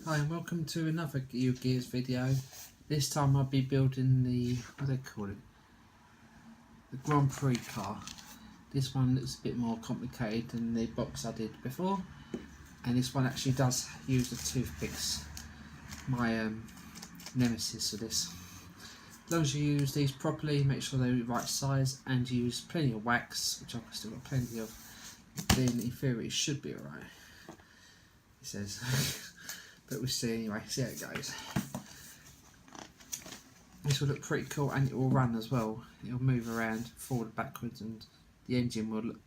Hi and welcome to another Ugears video. This time I'll be building the, what do they call it? The Grand Prix car. This one looks a bit more complicated than the box I did before. And this one actually does use the toothpicks. My nemesis for this. As long as you use these properly, make sure they're the right size and use plenty of wax, which I've still got plenty of, then in theory it should be alright. It says. But we'll see anyway, see how it goes. This will look pretty cool and it will run as well. It will move around forward, backwards, and the engine will look,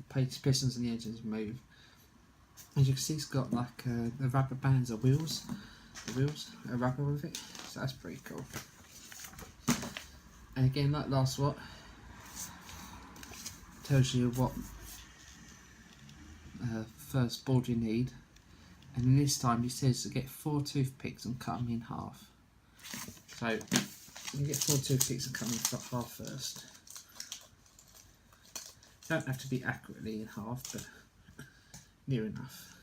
the pistons and the engines move. As you can see, it's got like the rubber bands or wheels. The wheels are rubber with it, so that's pretty cool. And again, like last lot, tells you what first board you need. And then this time he says to get 4 toothpicks and cut them in half. So you get 4 toothpicks and cut them in half first. Don't have to be accurately in half, but near enough.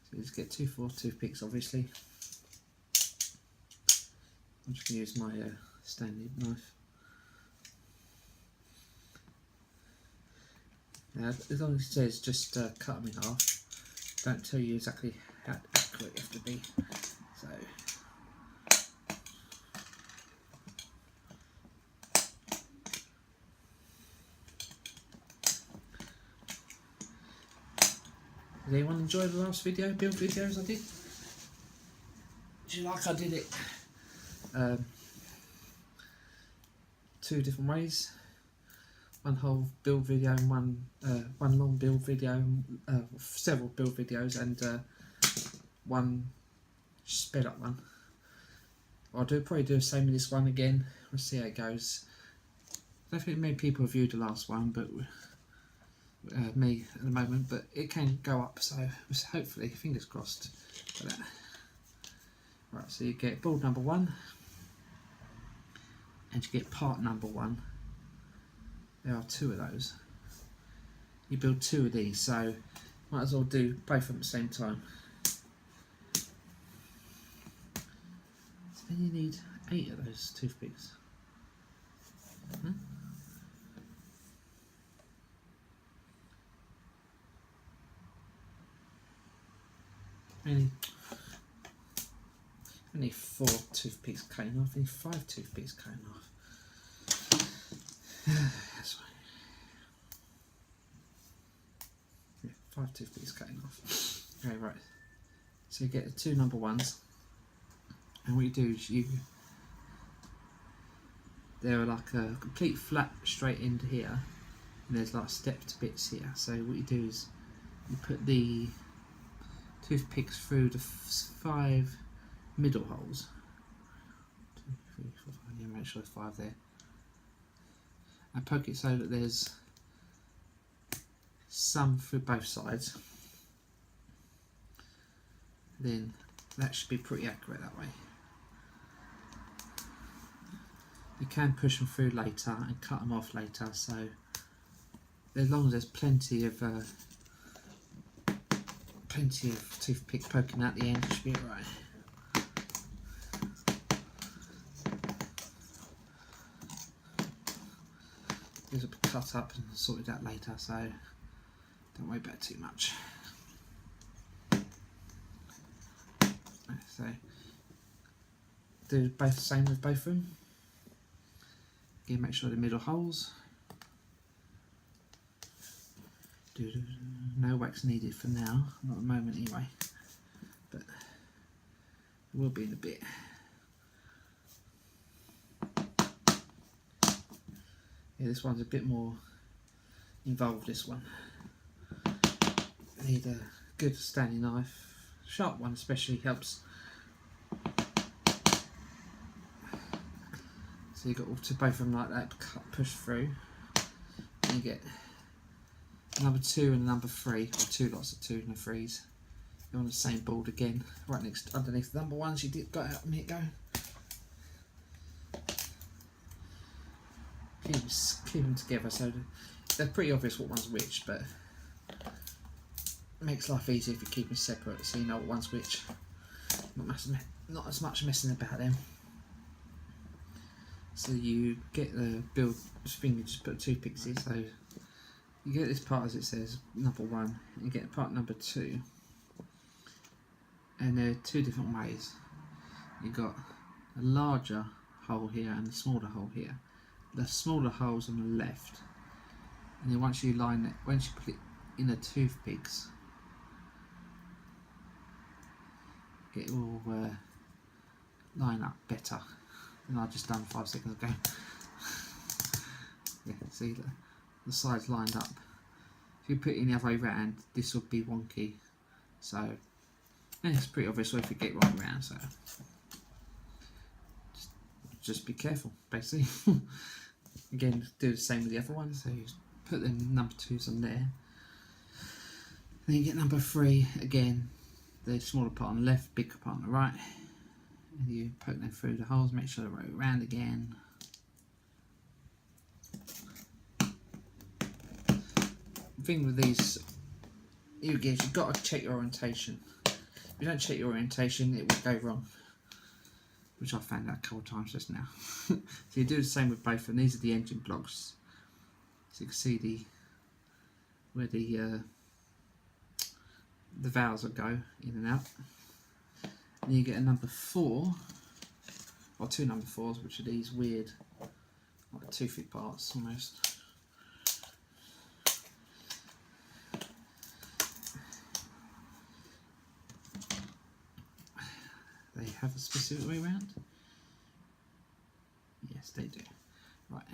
So you just get 4 toothpicks, obviously. I'm just going to use my standard knife. Now, as long as it says just cut them in half. Don't tell you exactly how accurate you have to be. So did anyone enjoy the last video, build videos I did? Do you like I did it 2 different ways? One whole build video and one long build video, several build videos, and one sped up one. I'll probably do the same with this one again. We'll see how it goes. I don't think many people have viewed the last one, but me at the moment. But it can go up, so hopefully, fingers crossed for that. Right, so you get board number 1, and you get part number 1. There are 2 of those. You build 2 of these, so might as well do both of them at the same time. So then you need 8 of those toothpicks. Only 4 toothpicks came off, only 5 toothpicks came off. That's fine. Yeah, 5 toothpicks cutting off. Okay, right. So you get the 2 number 1s, and what you do is they're like a complete flat straight end here, and there's like stepped bits here. So what you do is you put the toothpicks through the 5 middle holes. 2, 3, 4, 5. Yeah, make sure there's 5 there. And poke it so that there's some through both sides. Then that should be pretty accurate that way. You can push them through later and cut them off later, so as long as there's plenty of toothpick poking out the end, it should be alright. These will be cut up and sorted out later, so don't worry about it too much. So do both the same with both of them. Again, make sure the middle holes. No wax needed for now, not at the moment anyway, but it will be in a bit. Yeah, this one's a bit more involved, this one. I need a good standing knife. Sharp one especially helps. So you got all to both of them like that, push through. And you get number 2 and number 3, or 2 lots of 2 and 3s. They're on the same board again, right next underneath the number 1s you got out a minute ago. Keep them together, so they're pretty obvious what one's which, but makes life easier if you keep them separate, so you know what one's which. Not as much messing about them. So you get the build thing, you just put 2 pixels. So you get this part as it says number 1, you get part number 2, and there are 2 different ways. You got a larger hole here and a smaller hole here. The smaller hole's on the left, and then once you put it in the toothpicks, it will line up better than I just done 5 seconds ago. Yeah, see the sides lined up. If you put it in the other way round, this would be wonky. So, and it's pretty obvious if you get it wrong round. So, just be careful, basically. Again, do the same with the other one. So you put the number 2s on there. Then you get number 3 again. The smaller part on the left, bigger part on the right. And you poke them through the holes, make sure they're round again. The thing with these Ugears, you've got to check your orientation. If you don't check your orientation, it will go wrong. Which I found out a couple of times just now. So you do the same with both, and these are the engine blocks. So you can see where the valves will go in and out. And you get a number 4, or 2 number 4s, which are these weird, like toothy parts almost. They have a specific way around? Yes, they do. Right.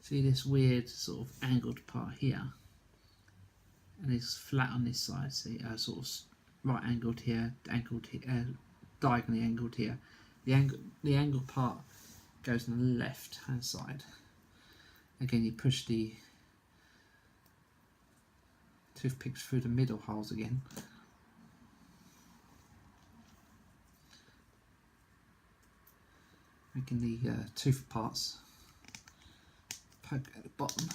See this weird sort of angled part here? And it's flat on this side, see, sort of right angled here, diagonally angled here. The angled part goes on the left hand side. Again, you push the toothpicks through the middle holes again. Making the tooth parts poke at the bottom.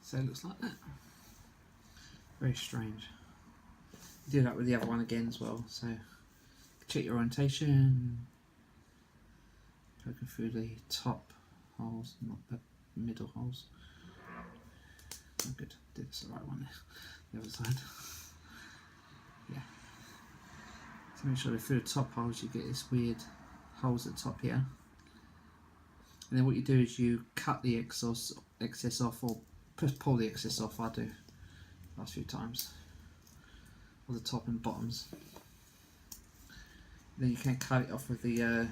So it looks like that. Very strange. You do that with the other one again as well. So check your orientation. Poking through the top holes, not the middle holes. Oh, good. Did this the right one there. The other side. Yeah. So make sure that through the top holes you get this weird holes at the top here. And then what you do is you cut the excess off, or pull the excess off. I do last few times. Or the top and bottoms. Then you can cut it off with the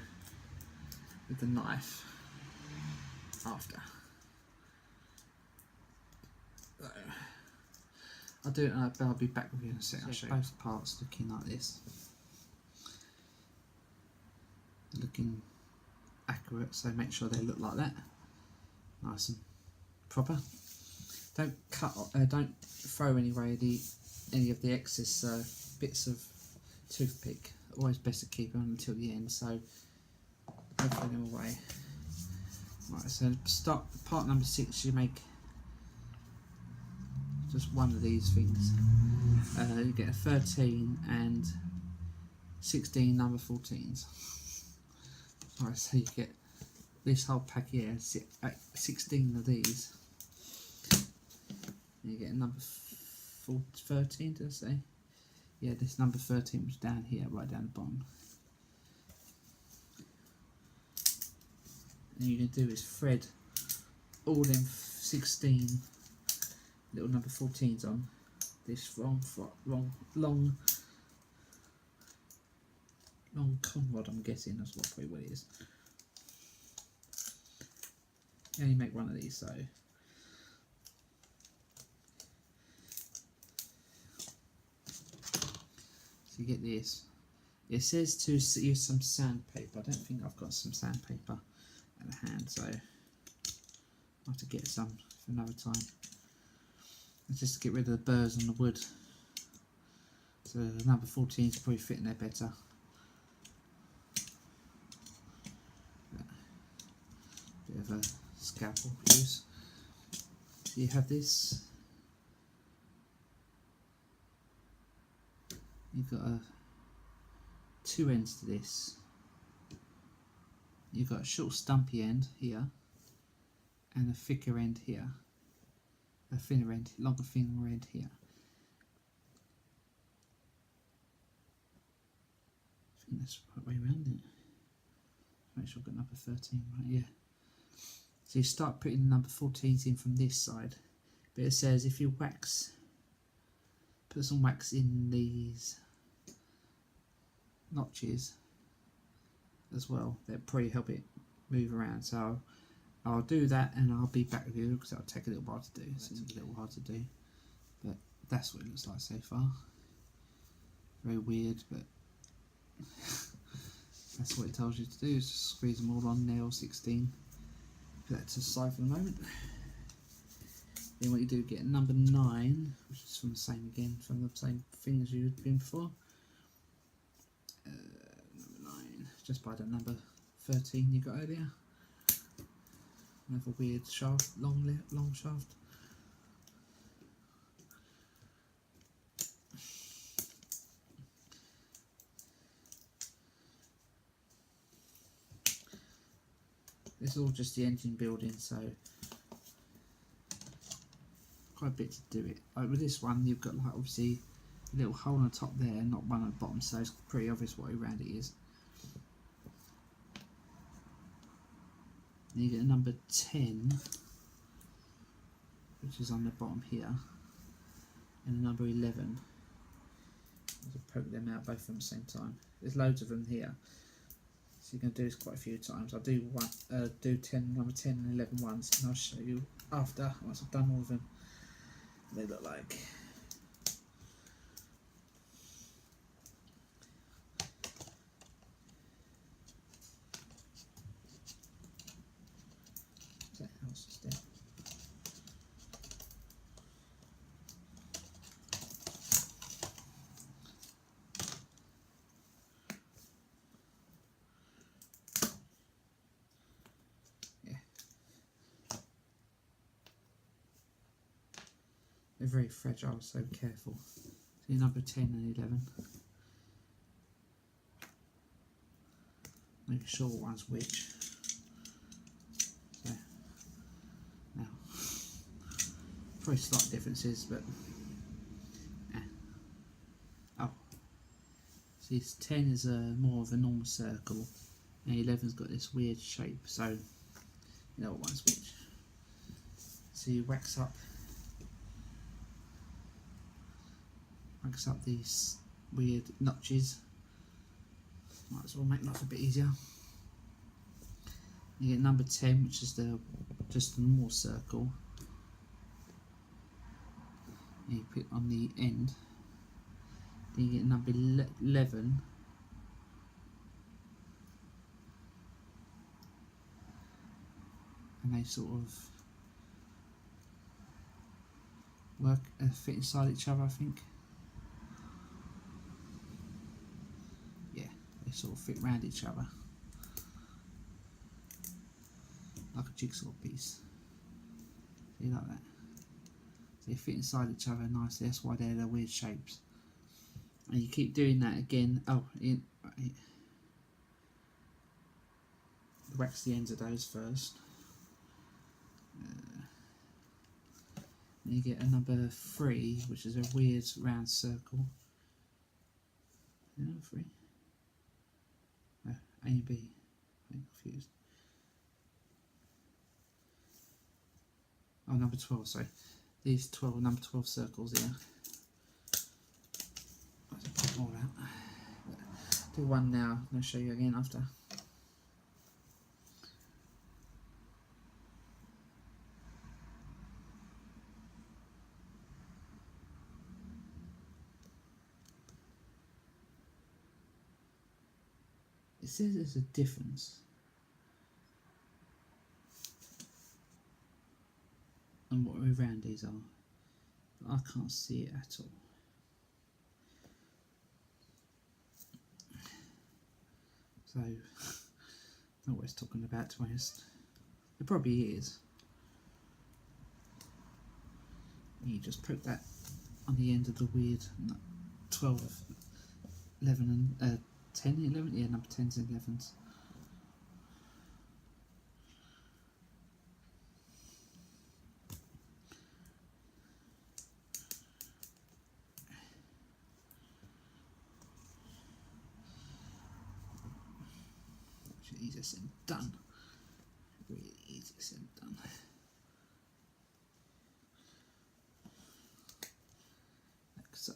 knife after. So, I'll do it, but I'll be back with you in a second. I'll show you both parts looking like this. Looking accurate, so make sure they look like that. Nice and proper. Don't cut, don't throw any of the excess bits of toothpick. Always best to keep them until the end, so don't throw them away. Right, so start part number 6. You make just one of these things. You get a 13 and 16 number 14s. Right, so you get this whole pack here, 16 of these. And you get a number 13, did I say? Yeah, this number 13 was down here, right down the bottom. And you can do is thread all them 16 little number 14s on this long con rod, I'm guessing that's probably what it is. You only make one of these, so you get this. It says to use some sandpaper. I don't think I've got some sandpaper at hand, so I'll have to get some for another time. It's just to get rid of the burrs on the wood. So the number 14 is probably fitting there better. Bit of a scalpel use. So you have this. You've got two ends to this. You've got a short stumpy end here and a thicker end here. A thinner end, longer thinner end here. I think that's the right way around it. Make sure I've got number 13 right, yeah. So you start putting number 14s in from this side. But it says if you put some wax in these notches as well, that'll probably help it move around. So I'll do that and I'll be back with you because it'll take a little while to do. So it's a little while to do, but that's what it looks like so far. Very weird, but that's what it tells you to do. Is just squeeze them all on nail 16. Put that to the side for the moment. Then what you do, get number 9, which is from the same thing as you've been before. Number 9, just by the number 13 you got earlier. Another weird shaft, long shaft. It's all just the engine building, so quite a bit to do it. Like with this one, you've got like obviously a little hole on the top there, not one on the bottom, so it's pretty obvious what around it is. Then you get a number 10, which is on the bottom here, and a number 11. I'll just poke them out both of them at the same time. There's loads of them here, so you're going to do this quite a few times. I'll do number 10 and 11 ones, and I'll show you after, once I've done all of them, what they look like. They're very fragile, so be careful. So number 10 and 11. Make sure one's which. So, now, probably slight differences, but oh, see, 10 is more of a normal circle, and 11's got this weird shape. So you know what one's which. So you wax up these weird notches. Might as well make life a bit easier. You get number 10, which is just a normal circle. And you put it on the end. Then you get number 11. And they sort of fit inside each other, I think. Sort of fit around each other like a jigsaw piece. See, like that. So they fit inside each other nicely. That's why they're the weird shapes. And you keep doing that again. Oh, wax the ends of those first. Then you get a number 3, which is a weird round circle. Number 3. A and B, I'm confused. Oh, number 12, sorry. These number 12 circles here. I'll just put them all out. Do one now, and I'll show you again after. It says there's a difference on what around these are, but I can't see it at all. So, not what it's talking about, to be honest. It probably is. You just poke that on the end of the weird 12, 11 and 10, 11, yeah, number 10s and 11s. Easier said than done. Really easier said than done. Like so.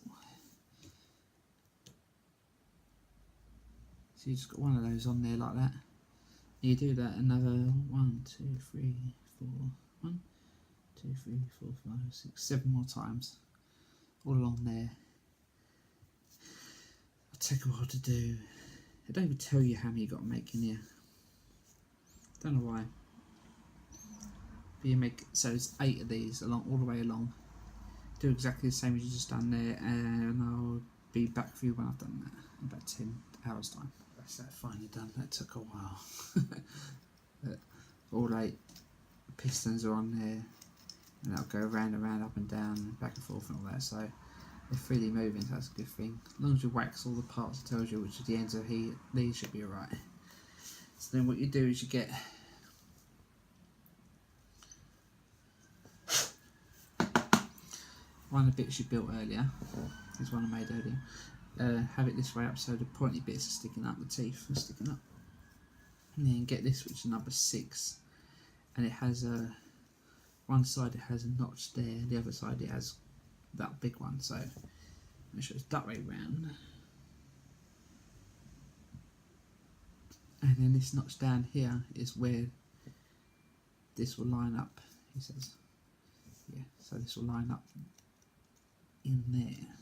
So you just got one of those on there like that. You do that another 1, 2, 3, 4, 1, 2, 3, 4, 5, 6, 7 more times. All along there. It'll take a while to do. They don't even tell you how many you got to make in here. Don't know why. But you make, so it's 8 of these along all the way along. Do exactly the same as you just done there, and I'll be back for you when I've done that in about 10 hours time. That's that finally done. That took a while. But all 8 pistons are on there, and that'll go round and round, up and down, back and forth and all that. So they're freely moving, so that's a good thing. As long as you wax all the parts, it tells you which of the ends of these should be alright. So then what you do is you get one of the bits you built earlier, this one I made earlier, have it this way up so the pointy bits are sticking up, the teeth are sticking up. And then get this, which is number 6, and it has one side it has a notch there, the other side it has that big one, so make sure it's that way round. And then this notch down here is where this will line up, he says. Yeah, so this will line up in there.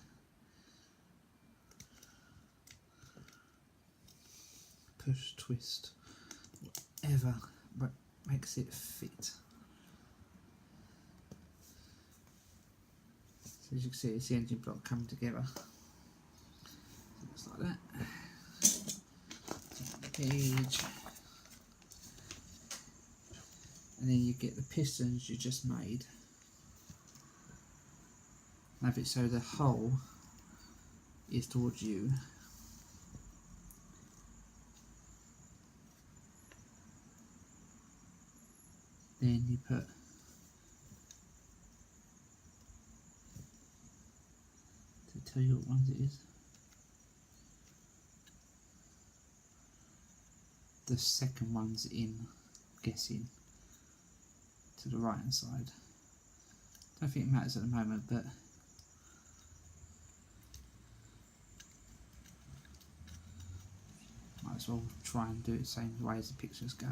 Push, twist, whatever, but makes it fit. So as you can see, it's the engine block coming together. So it's like that. Page, and then you get the pistons you just made. Have it so the hole is towards you. Then you put to tell you what ones it is. The second one's in, guessing, to the right hand side. Don't think it matters at the moment, but might as well try and do it the same way as the pictures go.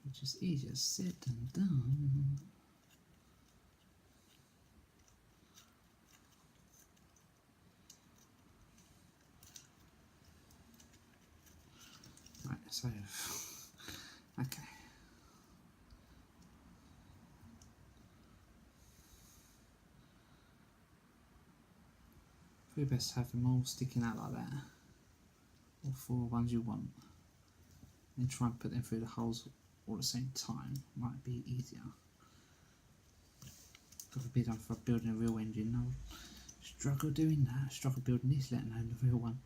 Which is easier said than done. Right, so okay. Probably best to have them all sticking out like that. All 4 ones you want. And try and put them through the holes all at the same time. Might be easier. God forbid I'm for building a real engine. I'll struggle doing that. Struggle building this, let alone the real one.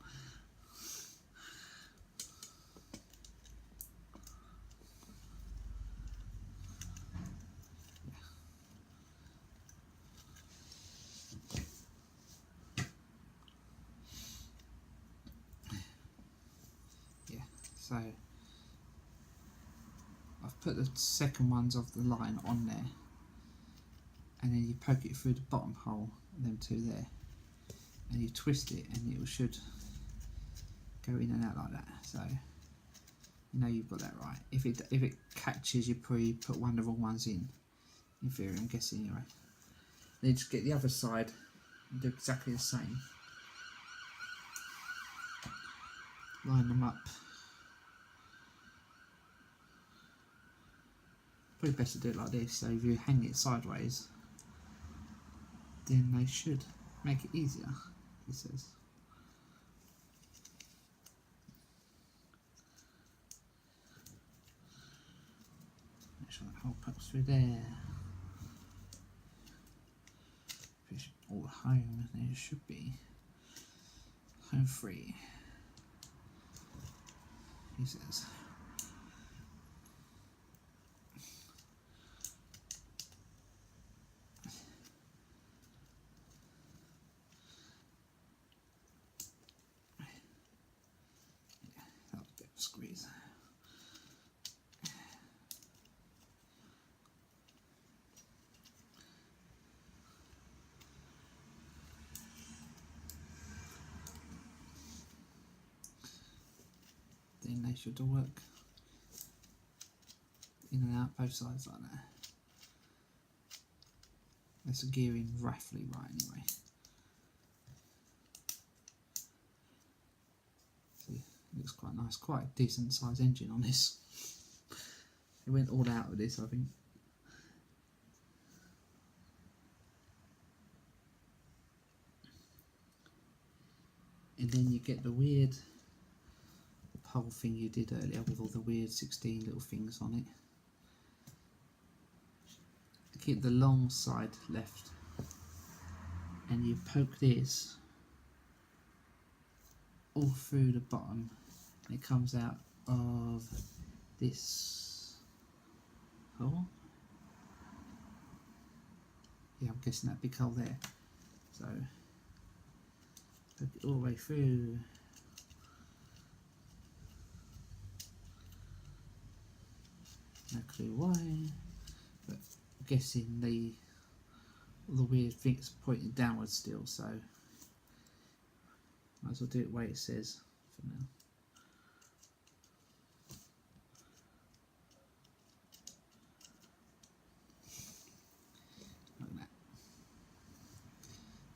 So I've put the second ones of the line on there, and then you poke it through the bottom hole, them 2 there, and you twist it, and it should go in and out like that. So you know you've got that right. If it catches, you probably put one of the wrong ones in theory, I'm guessing anyway. Then you just get the other side and do exactly the same. Line them up. Probably best to do it like this, so if you hang it sideways, then they should make it easier, he says. Make sure that hole pokes through there. It's all home, and it should be home free, he says. Squeeze. Then they should all work in and out both sides like that. That's a gearing roughly right anyway. See, it looks quite nice, quite a decent size engine on this. It went all out with this, I think. And then you get the weird pole thing you did earlier with all the weird 16 little things on it. Keep the long side left, and you poke this all through the bottom, and it comes out of this hole. Yeah, I'm guessing that big hole there. So poke it all the way through. No clue why, but I'm guessing all the weird things pointing downwards still, so might as well do it the way it says for now. Look at that.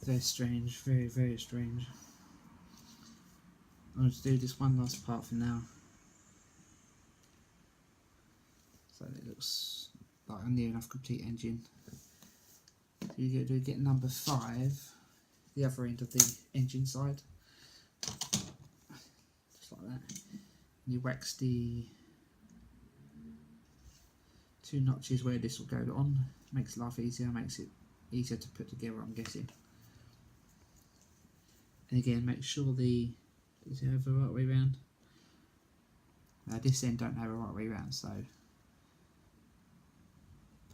Very strange, very, very strange. I'm going to do this one last part for now. So it looks like a near enough complete engine. So you get number 5, the other end of the engine side, just like that. And you wax the 2 notches where this will go on. Makes life easier, makes it easier to put together, I'm guessing. And again, make sure does it have the right way round? This end don't have a right way round, so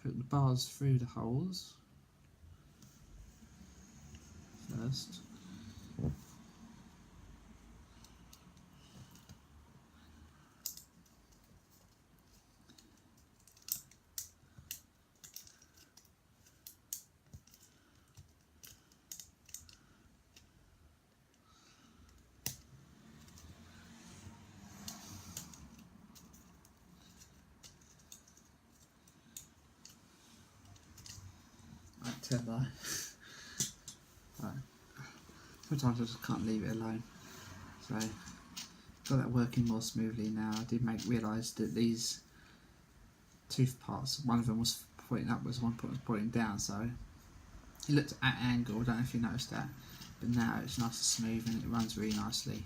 put the bars through the holes first. Tell that. Right. Sometimes I just can't leave it alone. So got that working more smoothly now. I did realise that these tooth parts, one of them was pointing upwards, one was pointing down, so it looked at an angle. I don't know if you noticed that, but now it's nice and smooth and it runs really nicely,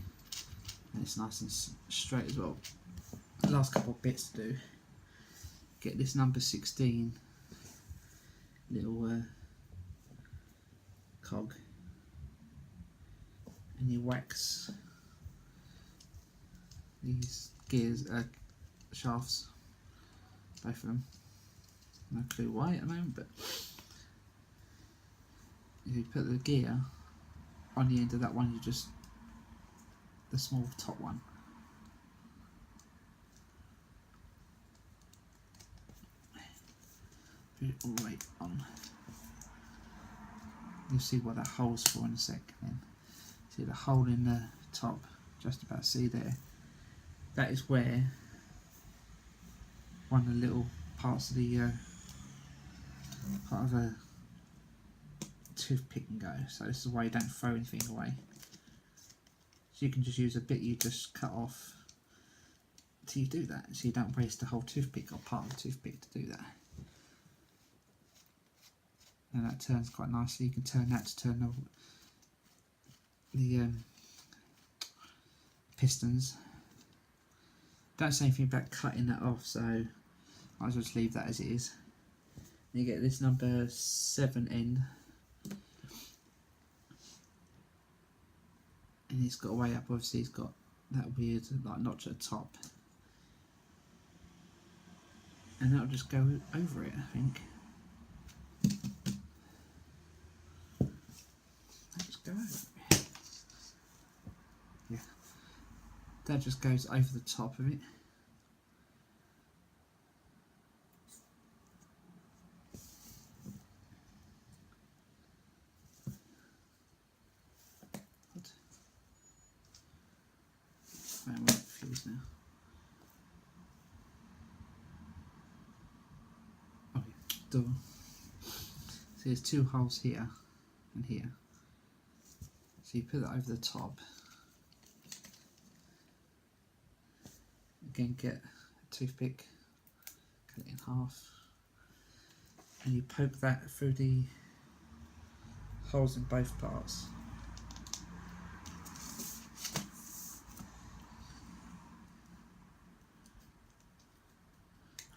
and it's nice and straight as well. The last couple of bits to do. Get this number 16 little cog, and you wax these gears, shafts, both of them. No clue why at the moment, but if you put the gear on the end of that one, you just the small top one. Put it all the way on. You'll see what that hole's for in a sec. Then see the hole in the top, just about see there. That is where one of the little parts of the part of a toothpick can go. So this is why you don't throw anything away. So you can just use a bit you just cut off till you do that. So you don't waste the whole toothpick or part of the toothpick to do that. and that turns quite nicely. You can turn that to turn the pistons. Don't say anything about cutting that off, so might as well just leave that as it is. And you get this number 7 end, and it's got a way up. Obviously, it's got that weird like notch at the top, and that'll just go over it, I think. Let's go over it. Yeah, that just goes over the top of it. I won't fuse now. Okay, door. So there's 2 holes here and here. So you put that over the top. Again, get a toothpick, cut it in half, and you poke that through the holes in both parts.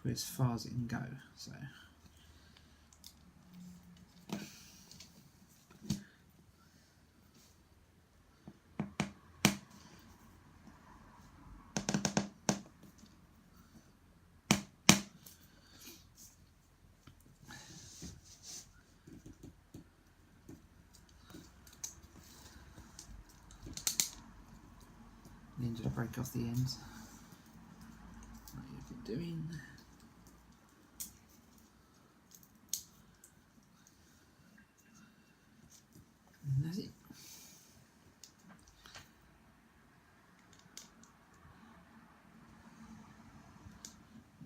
As far as it can go. So then just break off the ends like you've been doing. And that's it.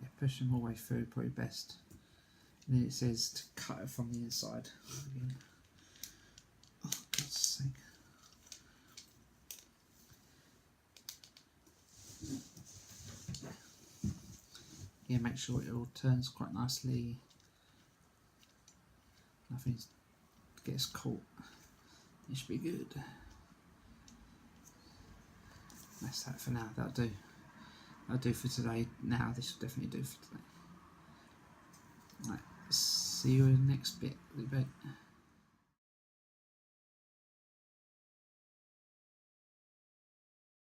Yeah, push them all the way through, probably best. And then it says to cut it from the inside. Again. Oh, God's sake. Yeah, make sure it all turns quite nicely. Nothing gets caught. It should be good. That's that for now. That'll do. That'll do for today. Now this will definitely do for today. Right. See you in the next bit.